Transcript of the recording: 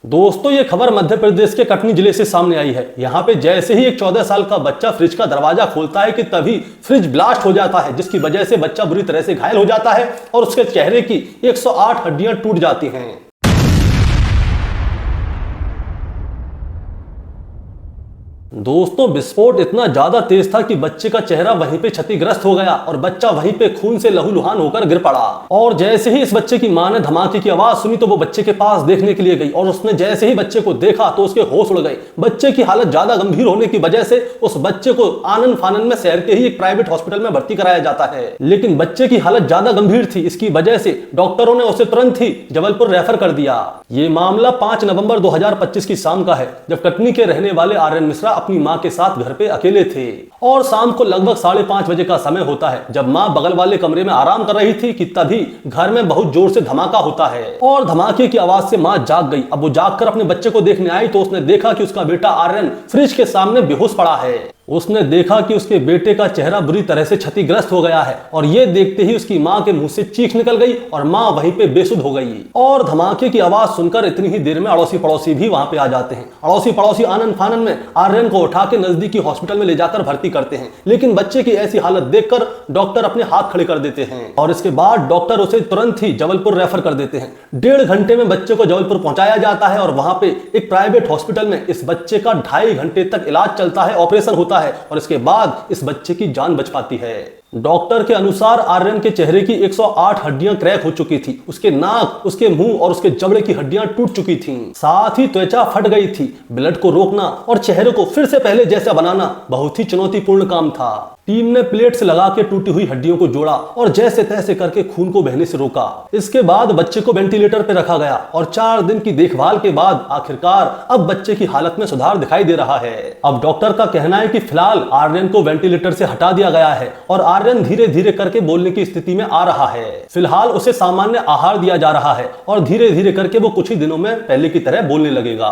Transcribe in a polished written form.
दोस्तों ये खबर मध्य प्रदेश के कटनी जिले से सामने आई है। यहाँ पे जैसे ही एक 14 साल का बच्चा फ्रिज का दरवाजा खोलता है कि तभी फ्रिज ब्लास्ट हो जाता है, जिसकी वजह से बच्चा बुरी तरह से घायल हो जाता है और उसके चेहरे की 108 हड्डियां टूट जाती हैं। दोस्तों विस्फोट इतना ज्यादा तेज था कि बच्चे का चेहरा वहीं पे क्षतिग्रस्त हो गया और बच्चा वहीं पे खून से लहूलुहान होकर गिर पड़ा। और जैसे ही इस बच्चे की मां ने धमाके की आवाज सुनी तो वो बच्चे के पास देखने के लिए गई और उसने जैसे ही बच्चे को देखा तो उसके होश उड़ गए। बच्चे की हालत ज्यादा गंभीर होने की वजह से उस बच्चे को आनन फानन में शहर के ही एक प्राइवेट हॉस्पिटल में भर्ती कराया जाता है, लेकिन बच्चे की हालत ज्यादा गंभीर थी। इसकी वजह से डॉक्टरों ने उसे तुरंत ही जबलपुर रेफर कर दिया। ये मामला 5 नवंबर 2025 की शाम का है, जब कटनी के रहने वाले आर्यन मिश्रा अपनी मां के साथ घर पे अकेले थे और शाम को लगभग 5:30 बजे का समय होता है, जब मां बगल वाले कमरे में आराम कर रही थी कि तभी घर में बहुत जोर से धमाका होता है और धमाके की आवाज से मां जाग गई। अब वो जागकर अपने बच्चे को देखने आई तो उसने देखा कि उसका बेटा आर्यन फ्रिज के सामने बेहोश पड़ा है। उसने देखा कि उसके बेटे का चेहरा बुरी तरह से क्षतिग्रस्त हो गया है और ये देखते ही उसकी मां के मुंह से चीख निकल गई और मां वहीं पे बेसुध हो गई। और धमाके की आवाज सुनकर इतनी ही देर में अड़ोसी पड़ोसी भी वहां पे आ जाते हैं। अड़ोसी पड़ोसी आनन फानन में आर्यन को उठा के नजदीकी हॉस्पिटल में ले जाकर भर्ती करते हैं, लेकिन बच्चे की ऐसी हालत देखकर डॉक्टर अपने हाथ खड़े कर देते हैं और इसके बाद डॉक्टर उसे तुरंत ही जबलपुर रेफर कर देते हैं। 1.5 घंटे में बच्चे को जबलपुर पहुंचाया जाता है और वहां पे एक प्राइवेट हॉस्पिटल में इस बच्चे का 2.5 घंटे तक इलाज चलता है, ऑपरेशन होता है और इसके बाद इस बच्चे की जान बच पाती है। डॉक्टर के अनुसार आर्यन के चेहरे की 108 हड्डियां क्रैक हो चुकी थी। उसके नाक, उसके मुंह और उसके जबड़े की हड्डियां टूट चुकी थीं। साथ ही त्वचा फट गई थी। ब्लड को रोकना और चेहरे को फिर से पहले जैसा बनाना बहुत ही चुनौतीपूर्ण काम था। टीम ने प्लेट से लगा के टूटी हुई हड्डियों को जोड़ा और जैसे तैसे करके खून को बहने से रोका। इसके बाद बच्चे को वेंटिलेटर पर रखा गया और 4 दिन की देखभाल के बाद आखिरकार अब बच्चे की हालत में सुधार दिखाई दे रहा है। अब डॉक्टर का कहना है कि फिलहाल आर्यन को वेंटिलेटर से हटा दिया गया है और आर्यन धीरे धीरे करके बोलने की स्थिति में आ रहा है। फिलहाल उसे सामान्य आहार दिया जा रहा है और धीरे धीरे करके वो कुछ ही दिनों में पहले की तरह बोलने लगेगा।